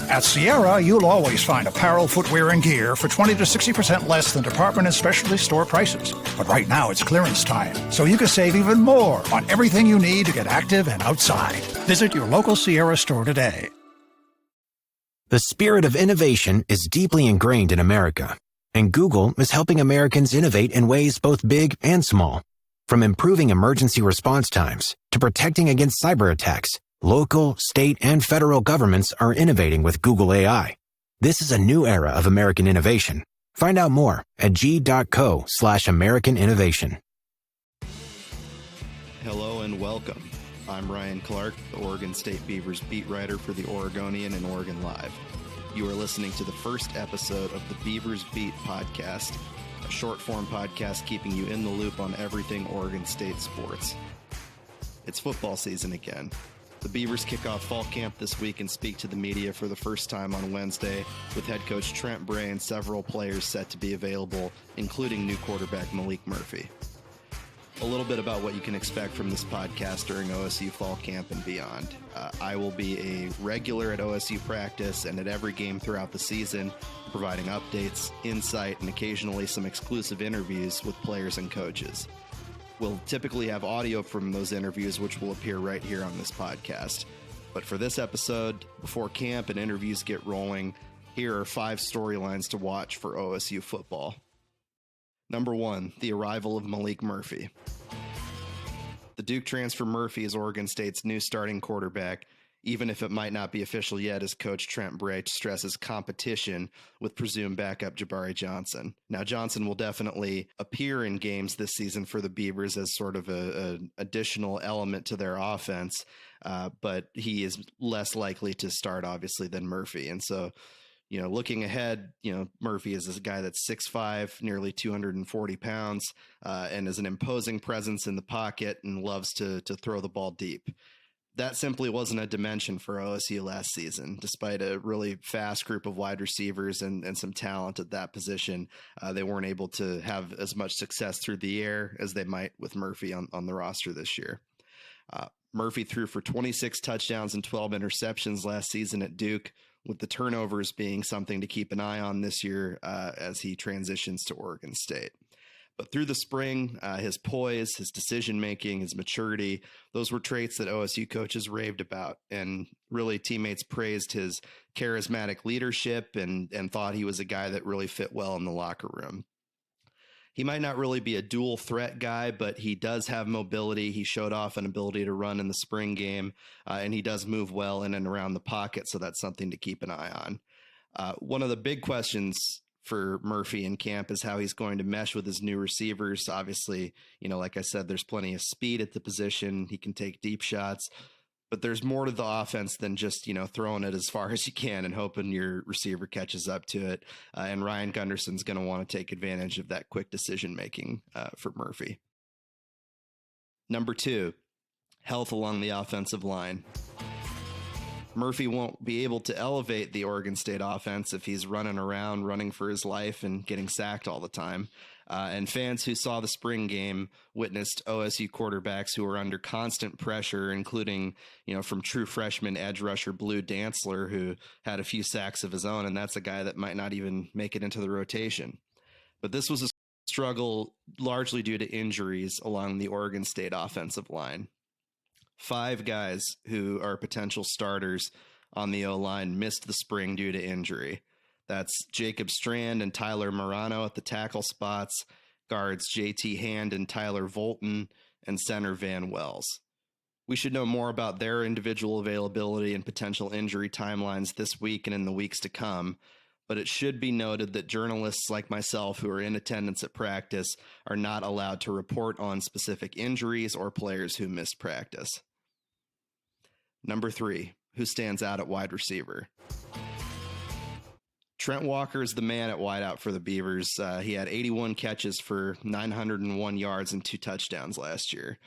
At Sierra, you'll always find apparel, footwear, and gear for 20 to 60% less than department and specialty store prices. But right now it's clearance time, so you can save even more on everything you need to get active and outside. Visit your local Sierra store today. The spirit of innovation is deeply ingrained in America, and Google is helping Americans innovate in ways both big and small. From improving emergency response times to protecting against cyber attacks, local, state, and federal governments are innovating with Google AI. This is a new era of American innovation. Find out more at g.co/American innovation. Hello and welcome. I'm Ryan Clarke, the Oregon State Beavers beat writer for the Oregonian and OregonLive. You are listening to the first episode of the Beavers Beat podcast, a short-form podcast keeping you in the loop on everything Oregon State sports. It's football season again. The Beavers kick off fall camp this week and speak to the media for the first time on Wednesday, with head coach Trent Bray and several players set to be available, including new quarterback Malik Murphy. A little bit about what you can expect from this podcast during OSU fall camp and beyond. I will be a regular at OSU practice and at every game throughout the season, providing updates, insight, and occasionally some exclusive interviews with players and coaches. We'll typically have audio from those interviews, which will appear right here on this podcast. But for this episode, before camp and interviews get rolling, here are 5 storylines to watch for OSU football. Number 1, the arrival of Malik Murphy. The Duke transfer Murphy is Oregon State's new starting quarterback, even if it might not be official yet, as coach Trent Bray stresses competition with presumed backup Jabari Johnson. Now, Johnson will definitely appear in games this season for the Beavers as sort of an additional element to their offense, but he is less likely to start, obviously, than Murphy. And so, looking ahead, Murphy is this guy that's 6'5", nearly 240 pounds, and is an imposing presence in the pocket and loves to throw the ball deep. That simply wasn't a dimension for OSU last season. Despite a really fast group of wide receivers and some talent at that position, they weren't able to have as much success through the air as they might with Murphy on the roster this year. Murphy threw for 26 touchdowns and 12 interceptions last season at Duke, with the turnovers being something to keep an eye on this year as he transitions to Oregon State. But through the spring, his poise, his decision-making, his maturity, those were traits that OSU coaches raved about. And really, teammates praised his charismatic leadership and thought he was a guy that really fit well in the locker room. He might not really be a dual threat guy, but he does have mobility. He showed off an ability to run in the spring game, and he does move well in and around the pocket, so that's something to keep an eye on. One of the big questions for Murphy in camp is how he's going to mesh with his new receivers. Obviously, like I said, there's plenty of speed at the position. He can take deep shots, but there's more to the offense than just, throwing it as far as you can and hoping your receiver catches up to it. And Ryan Gunderson's going to want to take advantage of that quick decision-making for Murphy. Number 2, health along the offensive line. Murphy won't be able to elevate the Oregon State offense if he's running around, running for his life and getting sacked all the time. And fans who saw the spring game witnessed OSU quarterbacks who were under constant pressure, including, from true freshman edge rusher Blue Dantzler, who had a few sacks of his own, and that's a guy that might not even make it into the rotation. But this was a struggle largely due to injuries along the Oregon State offensive line. 5 guys who are potential starters on the O-line missed the spring due to injury. That's Jacob Strand and Tyler Morano at the tackle spots, guards JT Hand and Tyler Volton, and center Van Wells. We should know more about their individual availability and potential injury timelines this week and in the weeks to come, but it should be noted that journalists like myself who are in attendance at practice are not allowed to report on specific injuries or players who missed practice. Number 3, who stands out at wide receiver? Trent Walker is the man at wideout for the Beavers. He had 81 catches for 901 yards and 2 touchdowns last year.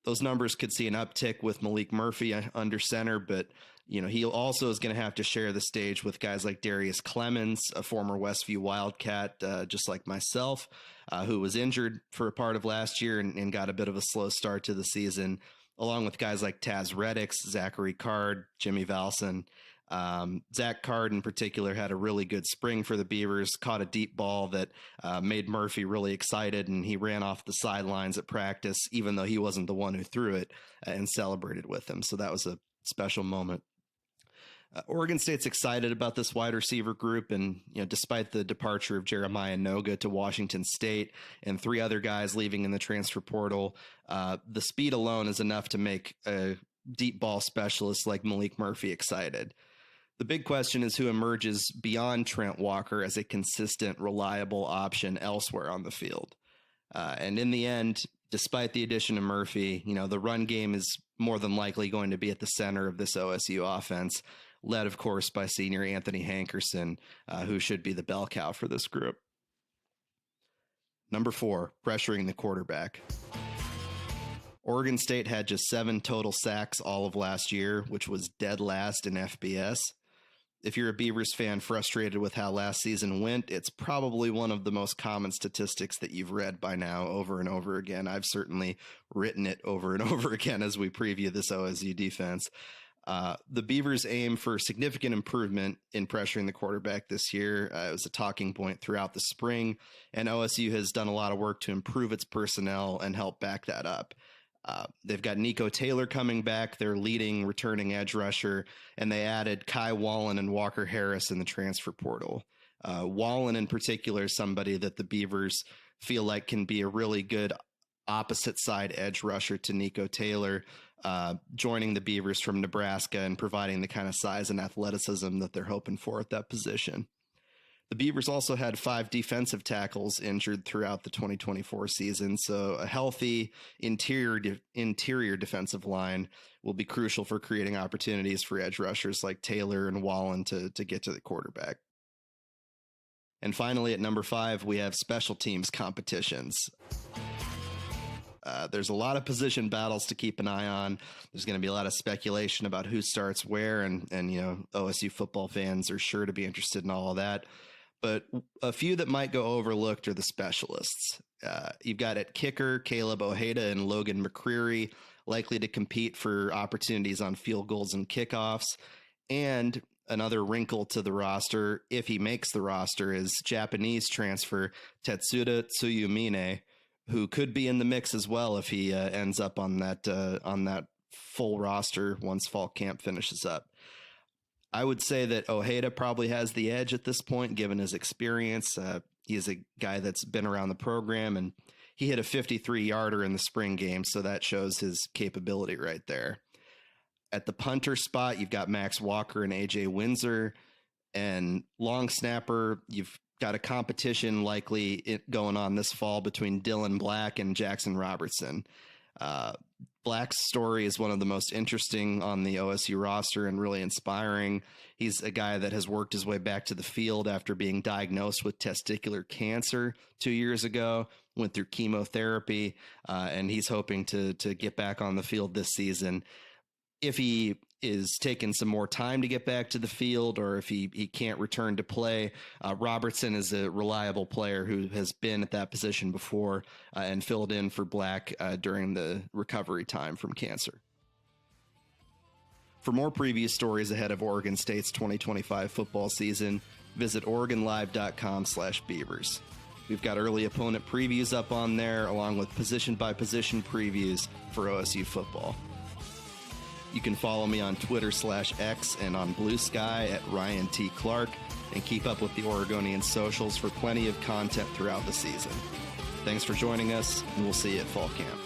Those numbers could see an uptick with Malik Murphy under center, but he also is going to have to share the stage with guys like Darius Clemens, a former Westview Wildcat, just like myself, who was injured for a part of last year and got a bit of a slow start to the season, along with guys like Taz Reddix, Zachary Card, Jimmy Valson, Zach Card in particular had a really good spring for the Beavers, caught a deep ball that made Murphy really excited, and he ran off the sidelines at practice, even though he wasn't the one who threw it, and celebrated with him. So that was a special moment. Oregon State's excited about this wide receiver group, and despite the departure of Jeremiah Noga to Washington State and 3 other guys leaving in the transfer portal, the speed alone is enough to make a deep ball specialist like Malik Murphy excited. The big question is who emerges beyond Trent Walker as a consistent, reliable option elsewhere on the field. And in the end, despite the addition of Murphy, the run game is more than likely going to be at the center of this OSU offense, led, of course, by senior Anthony Hankerson, who should be the bell cow for this group. Number 4, pressuring the quarterback. Oregon State had just 7 total sacks all of last year, which was dead last in FBS. If you're a Beavers fan frustrated with how last season went, it's probably one of the most common statistics that you've read by now over and over again. I've certainly written it over and over again as we preview this OSU defense. The Beavers aim for significant improvement in pressuring the quarterback this year. It was a talking point throughout the spring, and OSU has done a lot of work to improve its personnel and help back that up. They've got Nico Taylor coming back, their leading returning edge rusher, and they added Kai Wallen and Walker Harris in the transfer portal. Wallen in particular is somebody that the Beavers feel like can be a really good opposite side edge rusher to Nico Taylor, joining the Beavers from Nebraska and providing the kind of size and athleticism that they're hoping for at that position. The Beavers also had 5 defensive tackles injured throughout the 2024 season, so a healthy interior defensive line will be crucial for creating opportunities for edge rushers like Taylor and Wallen to get to the quarterback. And finally, at number 5, we have special teams competitions. There's a lot of position battles to keep an eye on. There's going to be a lot of speculation about who starts where, and OSU football fans are sure to be interested in all of that. But a few that might go overlooked are the specialists. You've got at kicker, Caleb Ojeda and Logan McCreary, likely to compete for opportunities on field goals and kickoffs. And another wrinkle to the roster, if he makes the roster, is Japanese transfer Tetsuda Tsuyumine, who could be in the mix as well if he ends up on that full roster once fall camp finishes up. I would say that Ojeda probably has the edge at this point, given his experience. He's a guy that's been around the program, and he hit a 53-yarder in the spring game, so that shows his capability right there. At the punter spot, you've got Max Walker and AJ Windsor, and long snapper, you've got a competition likely going on this fall between Dylan Black and Jackson Robertson. Black's story is one of the most interesting on the OSU roster and really inspiring. He's a guy that has worked his way back to the field after being diagnosed with testicular cancer 2 years ago, went through chemotherapy, and he's hoping to get back on the field this season. If he is taking some more time to get back to the field, or if he can't return to play, Robertson is a reliable player who has been at that position before and filled in for Black during the recovery time from cancer. For more preview stories ahead of Oregon State's 2025 football season, visit OregonLive.com/Beavers. We've got early opponent previews up on there, along with position-by-position previews for OSU football. You can follow me on Twitter/X and on Blue Sky at Ryan T. Clarke, and keep up with the Oregonian socials for plenty of content throughout the season. Thanks for joining us, and we'll see you at fall camp.